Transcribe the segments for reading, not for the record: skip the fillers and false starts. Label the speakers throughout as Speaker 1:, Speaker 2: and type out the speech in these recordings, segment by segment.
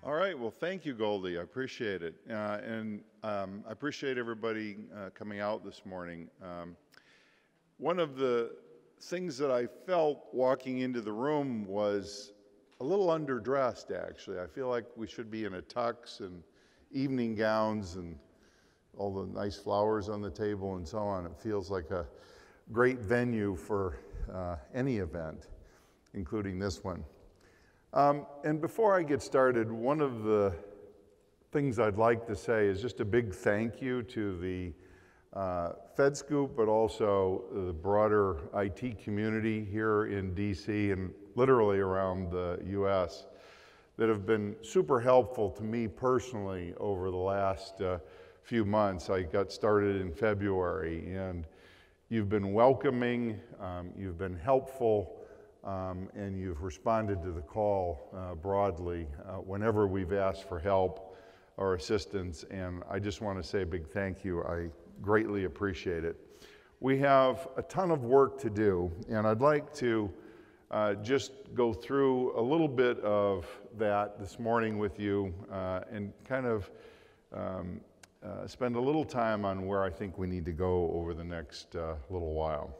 Speaker 1: All right, well, thank you, Goldie. I appreciate it. I appreciate everybody coming out this morning. One of the things that I felt walking into the room was a little underdressed, actually. I feel like we should be in a tux and evening gowns and all the nice flowers on the table and so on. It feels like a great venue for any event, including this one. And before I get started, one of the things I'd like to say is just a big thank you to the FedScoop, but also the broader IT community here in DC and literally around the US that have been super helpful to me personally over the last few months. I got started in February, and you've been welcoming, you've been helpful, and you've responded to the call broadly whenever we've asked for help or assistance, and I just want to say a big thank you. I greatly appreciate it. We have a ton of work to do, and I'd like to just go through a little bit of that this morning with you and kind of spend a little time on where I think we need to go over the next little while.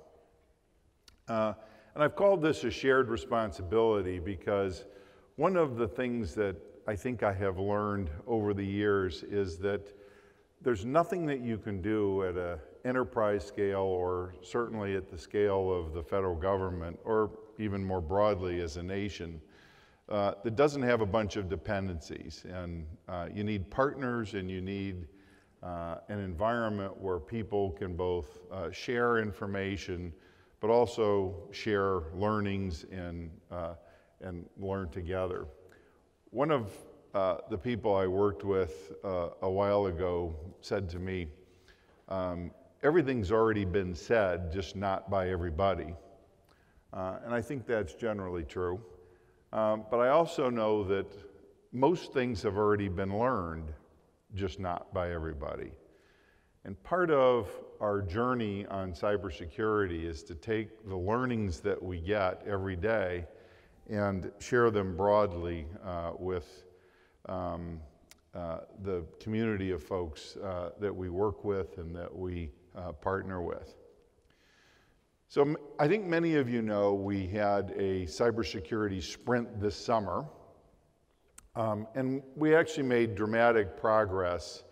Speaker 1: And I've called this a shared responsibility because one of the things that I think I have learned over the years is that there's nothing that you can do at an enterprise scale, or certainly at the scale of the federal government, or even more broadly as a nation, that doesn't have a bunch of dependencies. And you need partners, and you need an environment where people can both share information but also share learnings and learn together. One of the people I worked with a while ago said to me, everything's already been said, just not by everybody. And I think that's generally true. But I also know that most things have already been learned, just not by everybody. And part of our journey on cybersecurity is to take the learnings that we get every day and share them broadly with the community of folks that we work with and that we partner with. So I think many of you know we had a cybersecurity sprint this summer, and we actually made dramatic progress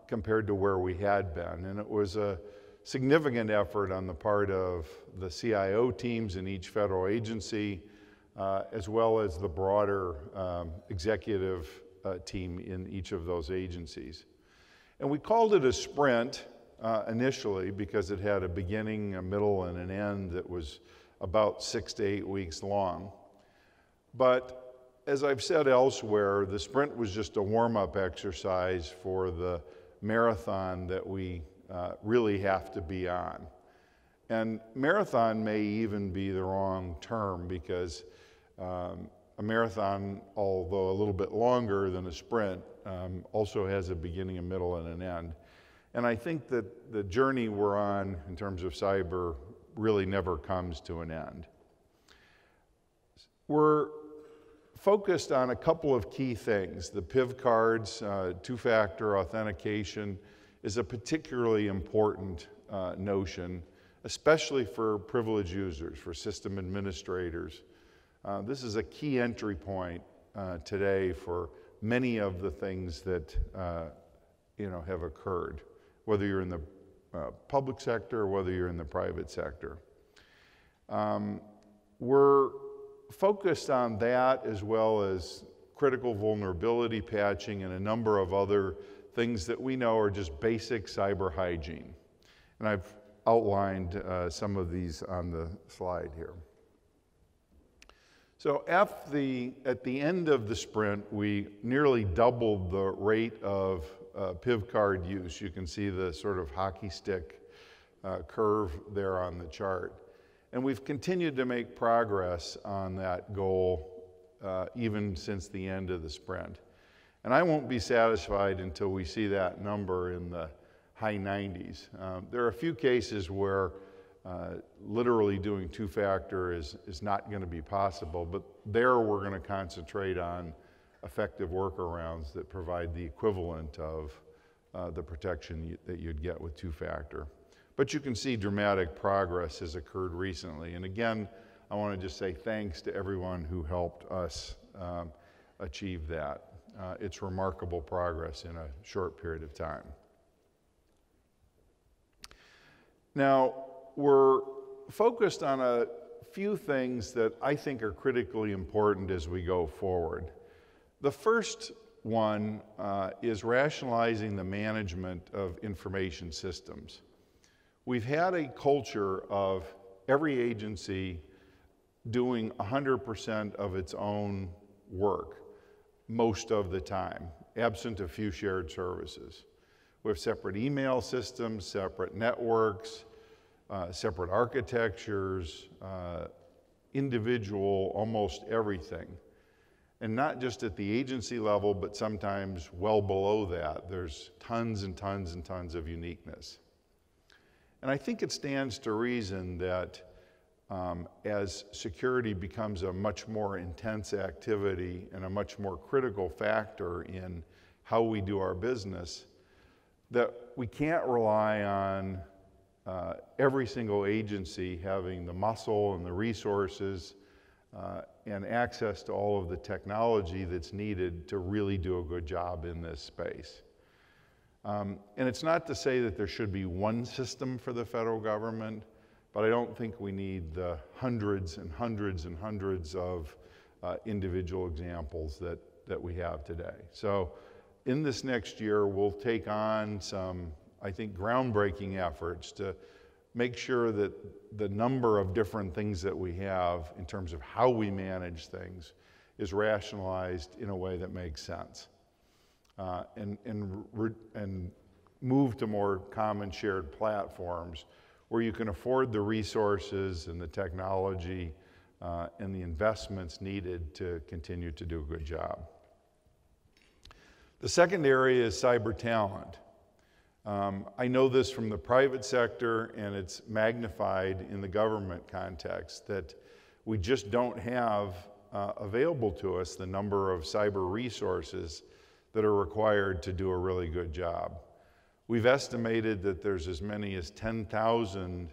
Speaker 1: compared to where we had been. And it was a significant effort on the part of the CIO teams in each federal agency, as well as the broader executive team in each of those agencies. And we called it a sprint initially because it had a beginning, a middle, and an end that was about 6 to 8 weeks long. But as I've said elsewhere, the sprint was just a warm-up exercise for the marathon that we really have to be on. And marathon may even be the wrong term because a marathon, although a little bit longer than a sprint, also has a beginning, a middle, and an end. And I think that the journey we're on in terms of cyber really never comes to an end. We're focused on a couple of key things. The PIV cards, two-factor authentication, is a particularly important notion, especially for privileged users, for system administrators. This is a key entry point today for many of the things that have occurred, whether you're in the public sector or whether you're in the private sector. We're focused on that, as well as critical vulnerability patching and a number of other things that we know are just basic cyber hygiene. And I've outlined some of these on the slide here. So at the end of the sprint, we nearly doubled the rate of PIV card use. You can see the sort of hockey stick curve there on the chart. And we've continued to make progress on that goal even since the end of the sprint. And I won't be satisfied until we see that number in the high 90s. There are a few cases where literally doing two-factor is not going to be possible, but there we're going to concentrate on effective workarounds that provide the equivalent of the protection that you'd get with two-factor. But you can see dramatic progress has occurred recently. And again, I want to just say thanks to everyone who helped us achieve that. It's remarkable progress in a short period of time. Now, we're focused on a few things that I think are critically important as we go forward. The first one is rationalizing the management of information systems. We've had a culture of every agency doing 100% of its own work most of the time, absent a few shared services. We have separate email systems, separate networks, separate architectures, individual, almost everything. And not just at the agency level, but sometimes well below that. There's tons and tons and tons of uniqueness. And I think it stands to reason that as security becomes a much more intense activity and a much more critical factor in how we do our business, that we can't rely on every single agency having the muscle and the resources and access to all of the technology that's needed to really do a good job in this space. And it's not to say that there should be one system for the federal government, but I don't think we need the hundreds and hundreds and hundreds of individual examples that we have today. So in this next year, we'll take on some, I think, groundbreaking efforts to make sure that the number of different things that we have in terms of how we manage things is rationalized in a way that makes sense. And move to more common shared platforms where you can afford the resources and the technology and the investments needed to continue to do a good job. The second area is cyber talent. I know this from the private sector, and it's magnified in the government context, that we just don't have available to us the number of cyber resources that are required to do a really good job. We've estimated that there's as many as 10,000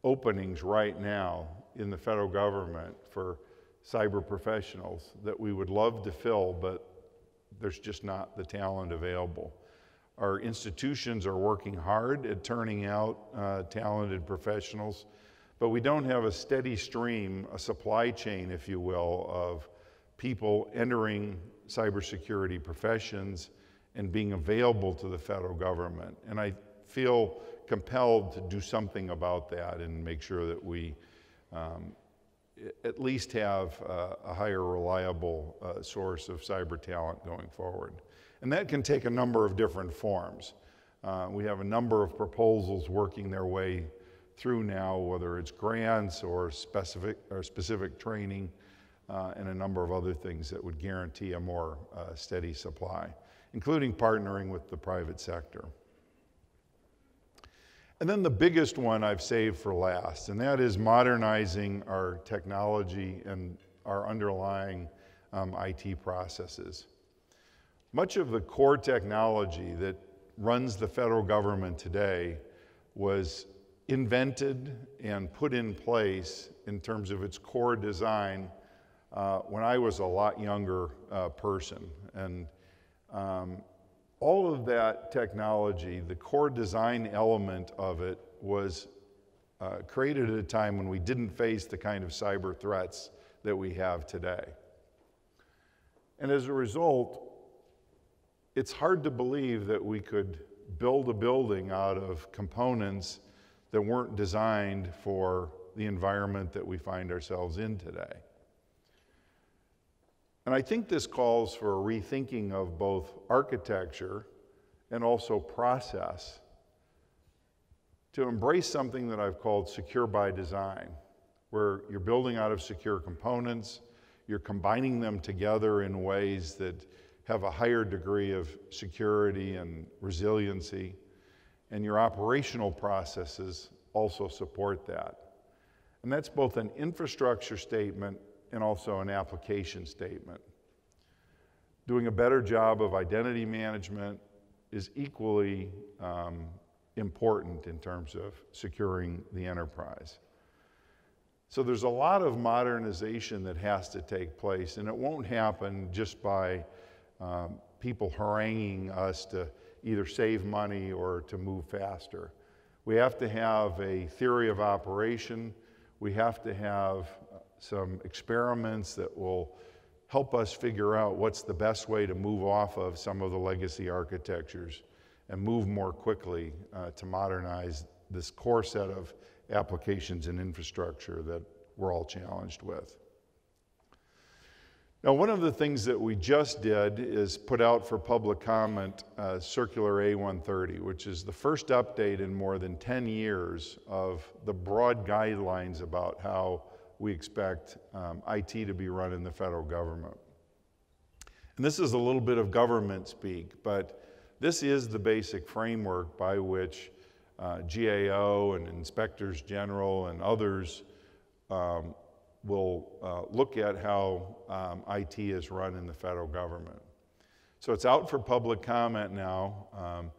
Speaker 1: openings right now in the federal government for cyber professionals that we would love to fill, but there's just not the talent available. Our institutions are working hard at turning out talented professionals, but we don't have a steady stream, a supply chain, if you will, of people entering cybersecurity professions and being available to the federal government. And I feel compelled to do something about that and make sure that we at least have a higher reliable source of cyber talent going forward. And that can take a number of different forms. We have a number of proposals working their way through now, whether it's grants or specific training, and a number of other things that would guarantee a more steady supply, including partnering with the private sector. And then the biggest one I've saved for last, and that is modernizing our technology and our underlying IT processes. Much of the core technology that runs the federal government today was invented and put in place in terms of its core design when I was a lot younger person. And all of that technology, the core design element of it, was created at a time when we didn't face the kind of cyber threats that we have today. And as a result, it's hard to believe that we could build a building out of components that weren't designed for the environment that we find ourselves in today. And I think this calls for a rethinking of both architecture and also process to embrace something that I've called secure by design, where you're building out of secure components, you're combining them together in ways that have a higher degree of security and resiliency, and your operational processes also support that. And that's both an infrastructure statement and also an application statement. Doing a better job of identity management is equally important in terms of securing the enterprise. So there's a lot of modernization that has to take place, and it won't happen just by people haranguing us to either save money or to move faster. We have to have a theory of operation. We have to have some experiments that will help us figure out what's the best way to move off of some of the legacy architectures and move more quickly to modernize this core set of applications and infrastructure that we're all challenged with. Now, one of the things that we just did is put out for public comment Circular A130, which is the first update in more than 10 years of the broad guidelines about how we expect IT to be run in the federal government. And this is a little bit of government speak, but this is the basic framework by which GAO and inspectors general and others will look at how IT is run in the federal government. So it's out for public comment now.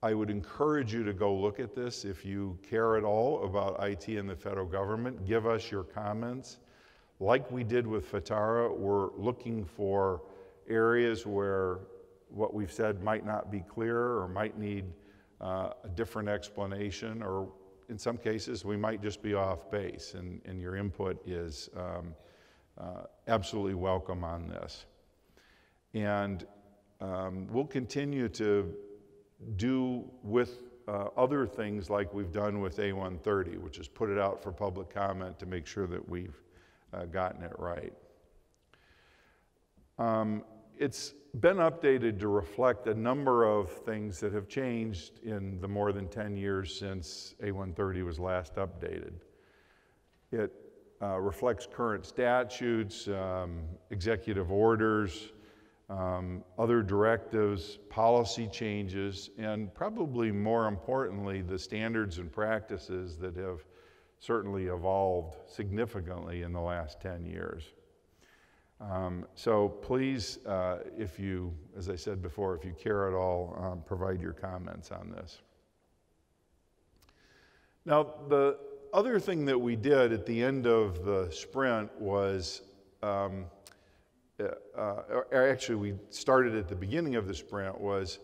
Speaker 1: I would encourage you to go look at this. If you care at all about IT in the federal government, give us your comments. Like we did with FITARA, we're looking for areas where what we've said might not be clear or might need a different explanation, or in some cases we might just be off base, and your input is absolutely welcome on this. And we'll continue to do with other things like we've done with A130, which is put it out for public comment to make sure that we've gotten it right. It's been updated to reflect a number of things that have changed in the more than 10 years since A130 was last updated. It reflects current statutes, executive orders, other directives, policy changes, and probably more importantly, the standards and practices that have certainly evolved significantly in the last 10 years. So please, if you, as I said before, if you care at all, provide your comments on this. Now, the other thing that we did at the end of the sprint was, actually we started at the beginning of the sprint, was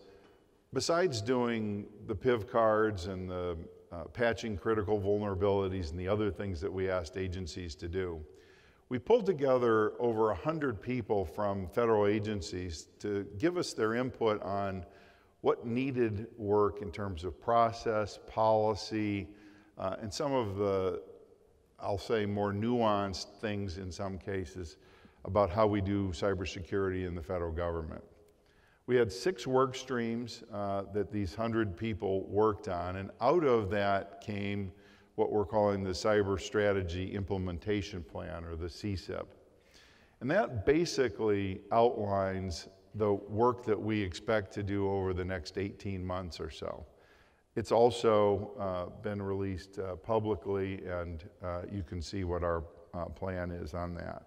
Speaker 1: besides doing the PIV cards and the patching critical vulnerabilities and the other things that we asked agencies to do, we pulled together over 100 people from federal agencies to give us their input on what needed work in terms of process, policy, and some of the, I'll say, more nuanced things in some cases about how we do cybersecurity in the federal government. We had 6 work streams that these 100 people worked on, and out of that came what we're calling the Cyber Strategy Implementation Plan, or the CSIP. And that basically outlines the work that we expect to do over the next 18 months or so. It's also been released publicly, and you can see what our plan is on that.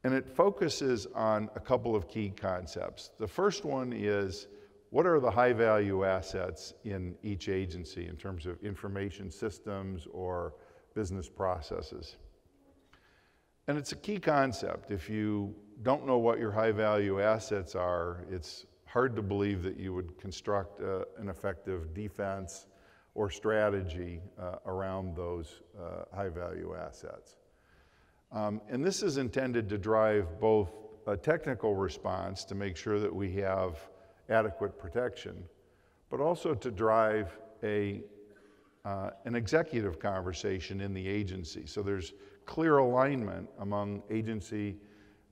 Speaker 1: And it focuses on a couple of key concepts. The first one is, what are the high-value assets in each agency in terms of information systems or business processes? And it's a key concept. If you don't know what your high-value assets are, it's hard to believe that you would construct an effective defense or strategy around those high-value assets. And this is intended to drive both a technical response to make sure that we have adequate protection, but also to drive an executive conversation in the agency. So there's clear alignment among agency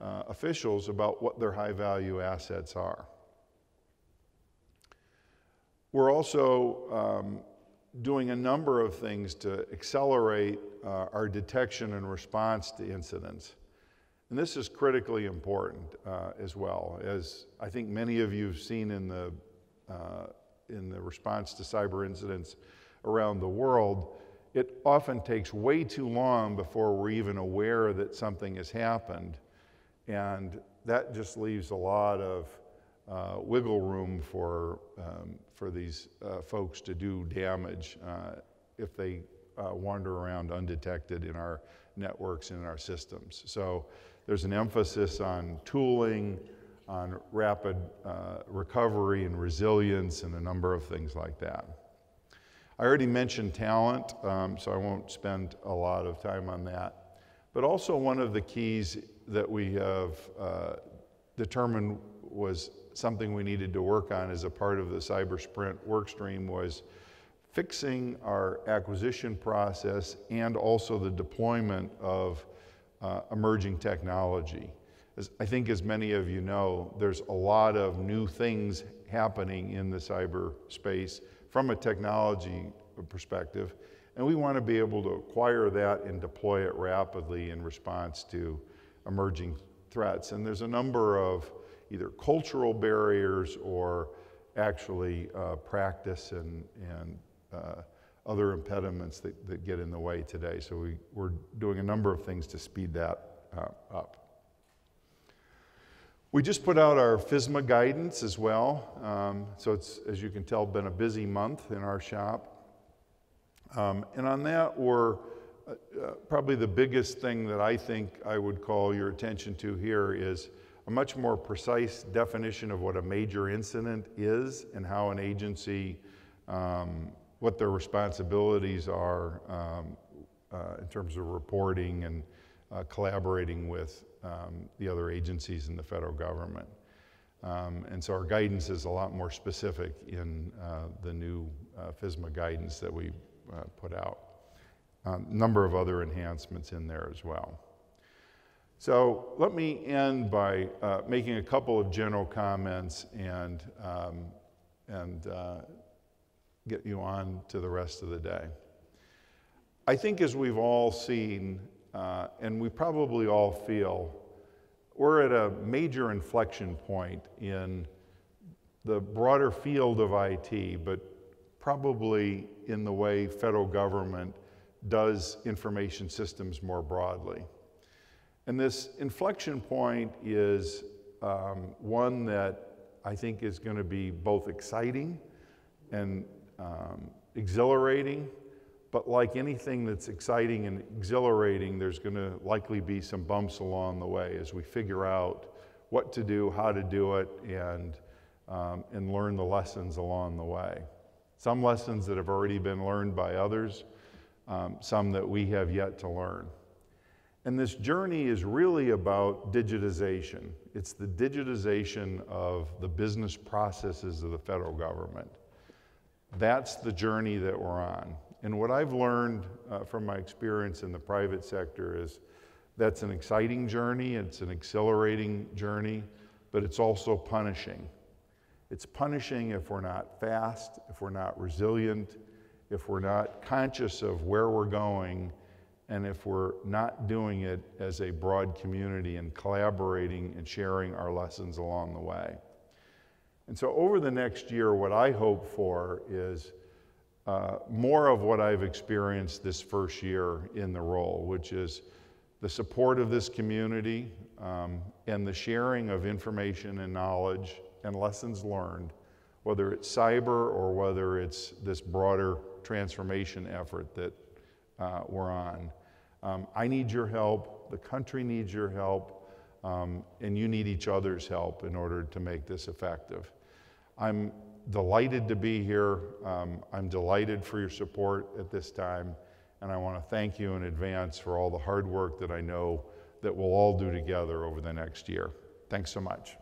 Speaker 1: officials about what their high-value assets are. We're also doing a number of things to accelerate our detection and response to incidents. And this is critically important as well. As I think many of you have seen in the response to cyber incidents around the world, it often takes way too long before we're even aware that something has happened. And that just leaves a lot of wiggle room for these folks to do damage if they wander around undetected in our networks and in our systems. So there's an emphasis on tooling, on rapid recovery and resilience, and a number of things like that. I already mentioned talent, so I won't spend a lot of time on that. But also one of the keys that we have determined was something we needed to work on as a part of the Cyber Sprint work stream was fixing our acquisition process and also the deployment of emerging technology. I think as many of you know, there's a lot of new things happening in the cyberspace from a technology perspective, and we want to be able to acquire that and deploy it rapidly in response to emerging threats. And there's a number of either cultural barriers or actually practice and other impediments that get in the way today. So we're doing a number of things to speed that up. We just put out our FISMA guidance as well. So it's, as you can tell, been a busy month in our shop. And on that, we're probably the biggest thing that I think I would call your attention to here is a much more precise definition of what a major incident is and how an agency, what their responsibilities are in terms of reporting and collaborating with the other agencies in the federal government. And so our guidance is a lot more specific in the new FISMA guidance that we put out. A number of other enhancements in there as well. So let me end by making a couple of general comments and get you on to the rest of the day. I think as we've all seen, and we probably all feel, we're at a major inflection point in the broader field of IT, but probably in the way federal government does information systems more broadly. And this inflection point is one that I think is going to be both exciting and exhilarating, but like anything that's exciting and exhilarating, there's going to likely be some bumps along the way as we figure out what to do, how to do it, and learn the lessons along the way. Some lessons that have already been learned by others, some that we have yet to learn. And this journey is really about digitization. It's the digitization of the business processes of the federal government. That's the journey that we're on. And what I've learned from my experience in the private sector is that's an exciting journey, it's an exhilarating journey, but it's also punishing. It's punishing if we're not fast, if we're not resilient, if we're not conscious of where we're going, and if we're not doing it as a broad community and collaborating and sharing our lessons along the way. And so over the next year, what I hope for is more of what I've experienced this first year in the role, which is the support of this community and the sharing of information and knowledge and lessons learned, whether it's cyber or whether it's this broader transformation effort that we're on. I need your help, the country needs your help, and you need each other's help in order to make this effective. I'm delighted to be here. I'm delighted for your support at this time, and I want to thank you in advance for all the hard work that I know that we'll all do together over the next year. Thanks so much.